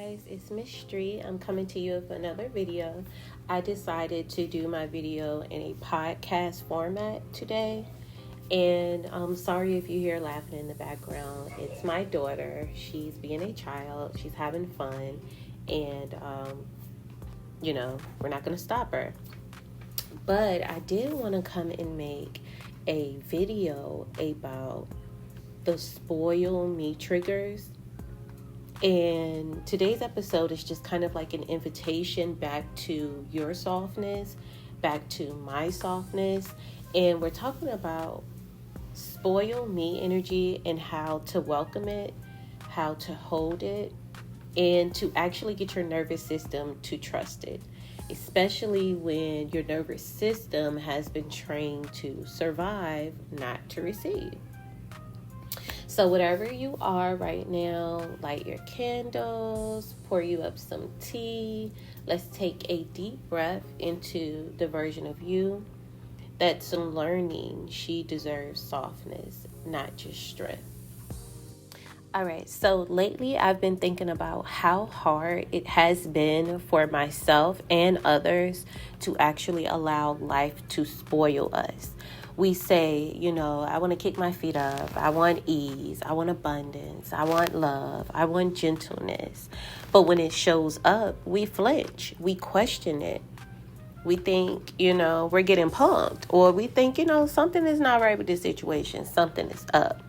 guys, it's Miss Street. I'm coming to you with another video. I decided to do my video in a podcast format today, and I'm sorry if you hear laughing in the background. It's my daughter. She's being a child. She's having fun, and we're not gonna stop her. But I did want to come and make a video about the spoil me triggers. And today's episode is just kind of like an invitation back to your softness, back to my softness. And we're talking about spoil me energy and how to welcome it, how to hold it, and to actually get your nervous system to trust it, especially when your nervous system has been trained to survive, not to receive. So whatever you are right now, light your candles, pour you up some tea. Let's take a deep breath into the version of you that's learning she deserves softness, not just strength. All right, so lately I've been thinking about how hard it has been for myself and others to actually allow life to spoil us. We say, I want to kick my feet up. I want ease. I want abundance. I want love. I want gentleness. But when it shows up, we flinch. We question it. We think, we're getting pumped. Or we think, something is not right with this situation. Something is up.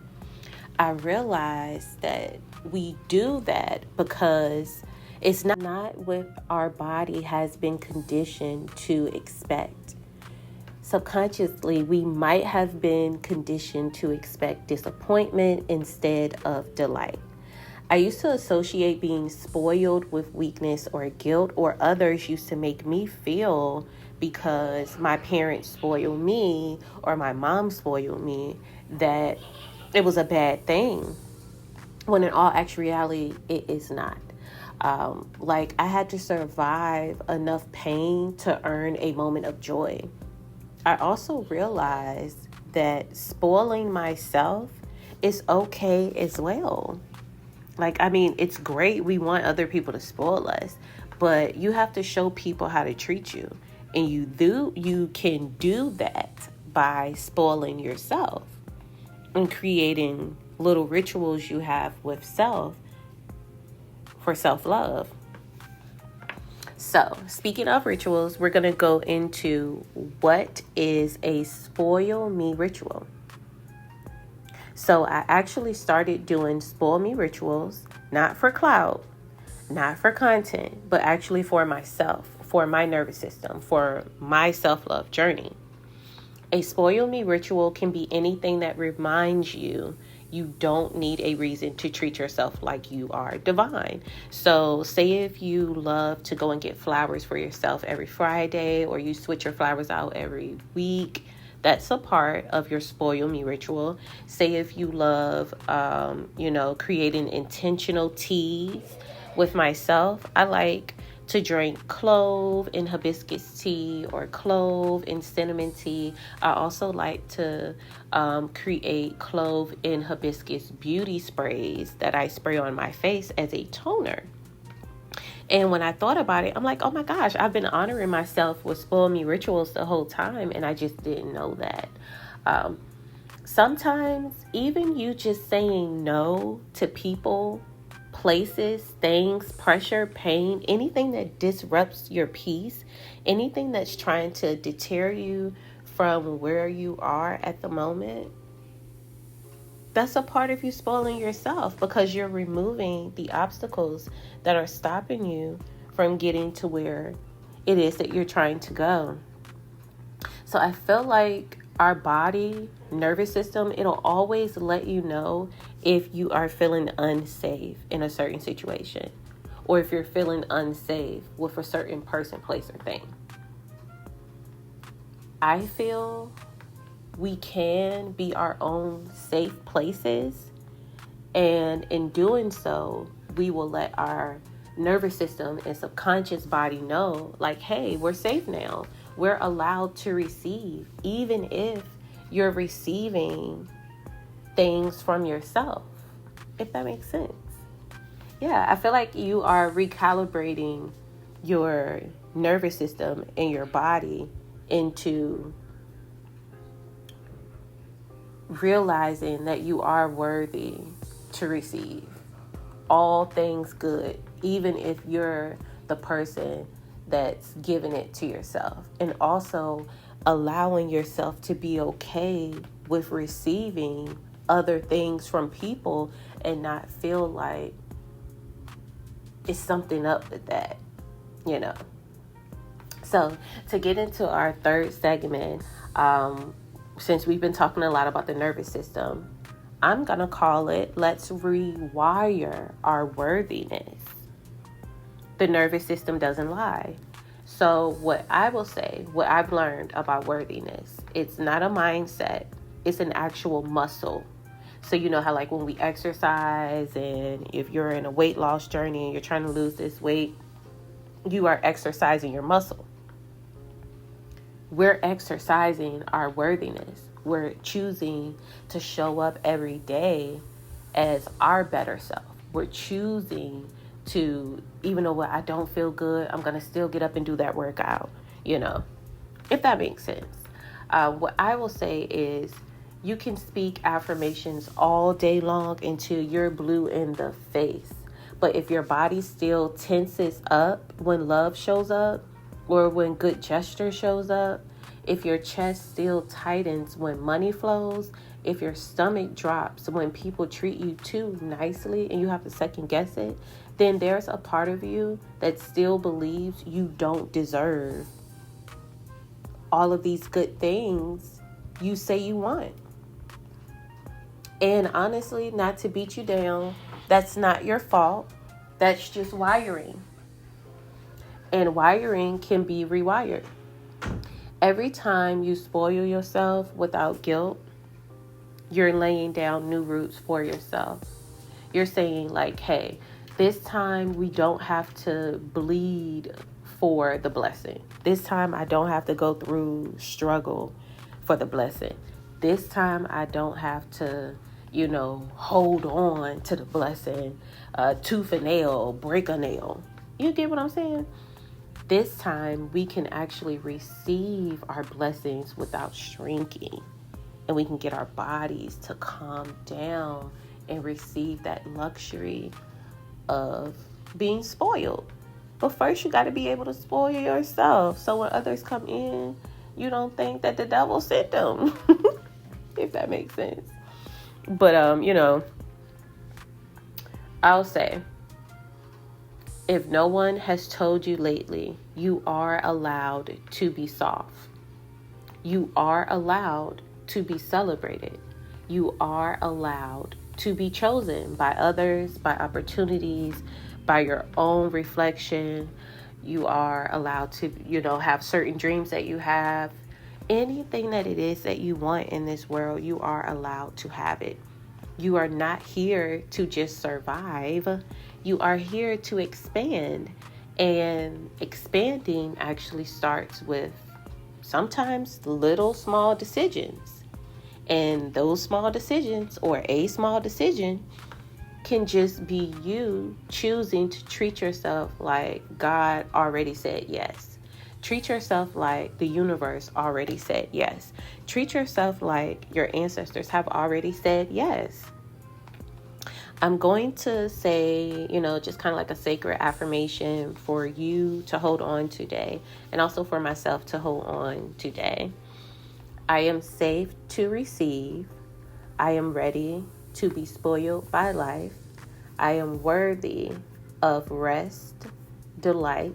I realize that we do that because it's not what our body has been conditioned to expect. Subconsciously, we might have been conditioned to expect disappointment instead of delight. I used to associate being spoiled with weakness or guilt, or others used to make me feel because my parents spoiled me or my mom spoiled me that it was a bad thing, when in all actuality, it is not. I had to survive enough pain to earn a moment of joy. I also realized that spoiling myself is okay as well. It's great. We want other people to spoil us, but you have to show people how to treat you. And you can do that by spoiling yourself and creating little rituals you have with self for self-love. So, speaking of rituals, we're going to go into what is a spoil me ritual. So, I actually started doing spoil me rituals, not for clout, not for content, but actually for myself, for my nervous system, for my self-love journey. A spoil me ritual can be anything that reminds you don't need a reason to treat yourself like you are divine. So say if you love to go and get flowers for yourself every Friday, or you switch your flowers out every week, that's a part of your spoil me ritual. Say if you love, creating intentional teas. With myself, I like to drink clove and hibiscus tea or clove and cinnamon tea. I also like to create clove and hibiscus beauty sprays that I spray on my face as a toner. And when I thought about it, I'm like, oh my gosh, I've been honoring myself with spoil me rituals the whole time, and I just didn't know that. Sometimes even you just saying no to people, places, things, pressure, pain, anything that disrupts your peace, anything that's trying to deter you from where you are at the moment, that's a part of you spoiling yourself, because you're removing the obstacles that are stopping you from getting to where it is that you're trying to go. So I feel like our body, nervous system, it'll always let you know if you are feeling unsafe in a certain situation, or if you're feeling unsafe with a certain person, place, or thing. I feel we can be our own safe places, and in doing so, we will let our nervous system and subconscious body know, hey, we're safe now. We're allowed to receive, even if you're receiving things from yourself, if that makes sense. Yeah, I feel like you are recalibrating your nervous system and your body into realizing that you are worthy to receive all things good, even if you're the person that's giving it to yourself. And also allowing yourself to be okay with receiving other things from people and not feel like it's something up with that, you know. So to get into our third segment, since we've been talking a lot about the nervous system, I'm going to call it, let's rewire our worthiness. The nervous system doesn't lie. So what I will say, what I've learned about worthiness, it's not a mindset, it's an actual muscle. So you know how like when we exercise and if you're in a weight loss journey and you're trying to lose this weight, you are exercising your muscle. We're exercising our worthiness. We're choosing to show up every day as our better self. We're choosing to, even though I don't feel good, I'm going to still get up and do that workout, you know, if that makes sense. What I will say is you can speak affirmations all day long until you're blue in the face. But if your body still tenses up when love shows up or when good gesture shows up, if your chest still tightens when money flows, if your stomach drops when people treat you too nicely and you have to second guess it, then there's a part of you that still believes you don't deserve all of these good things you say you want. And honestly, not to beat you down, that's not your fault. That's just wiring. And wiring can be rewired. Every time you spoil yourself without guilt, you're laying down new roots for yourself. You're saying like, hey, this time we don't have to bleed for the blessing. This time I don't have to go through struggle for the blessing. This time I don't have to, hold on to the blessing, tooth and nail, break a nail. You get what I'm saying? This time we can actually receive our blessings without shrinking, and we can get our bodies to calm down and receive that luxury of being spoiled. But first you got to be able to spoil yourself, so when others come in, you don't think that the devil sent them. If that makes sense. But I'll say, if no one has told you lately, you are allowed to be soft. You are allowed to be celebrated. You are allowed to be chosen by others, by opportunities, by your own reflection. You are allowed to, have certain dreams that you have. Anything that it is that you want in this world, you are allowed to have it. You are not here to just survive. You are here to expand. And expanding actually starts with sometimes little small decisions. And those small decisions, or a small decision, can just be you choosing to treat yourself like God already said yes. Treat yourself like the universe already said yes. Treat yourself like your ancestors have already said yes. I'm going to say, just kind of like a sacred affirmation for you to hold on today, and also for myself to hold on today. I am safe to receive. I am ready to be spoiled by life. I am worthy of rest, delight,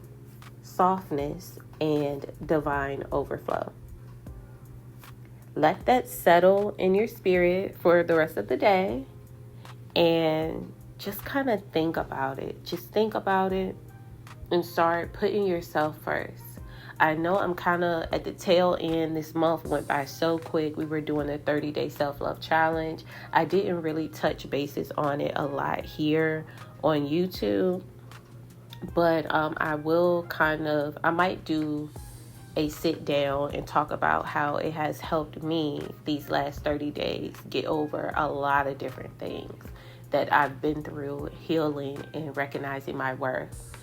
softness, and divine overflow. Let that settle in your spirit for the rest of the day, and just kind of think about it. Just think about it and start putting yourself first. I know I'm kind of at the tail end. This month went by so quick. We were doing a 30-day self-love challenge. I didn't really touch bases on it a lot here on YouTube. But I might do a sit down and talk about how it has helped me these last 30 days get over a lot of different things that I've been through healing and recognizing my worth.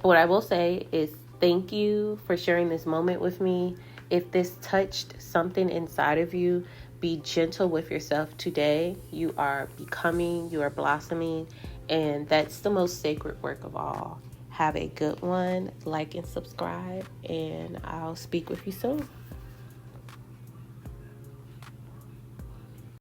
What I will say is thank you for sharing this moment with me. If this touched something inside of you, be gentle with yourself today. You are becoming, you are blossoming, and that's the most sacred work of all. Have a good one. Like and subscribe, and I'll speak with you soon.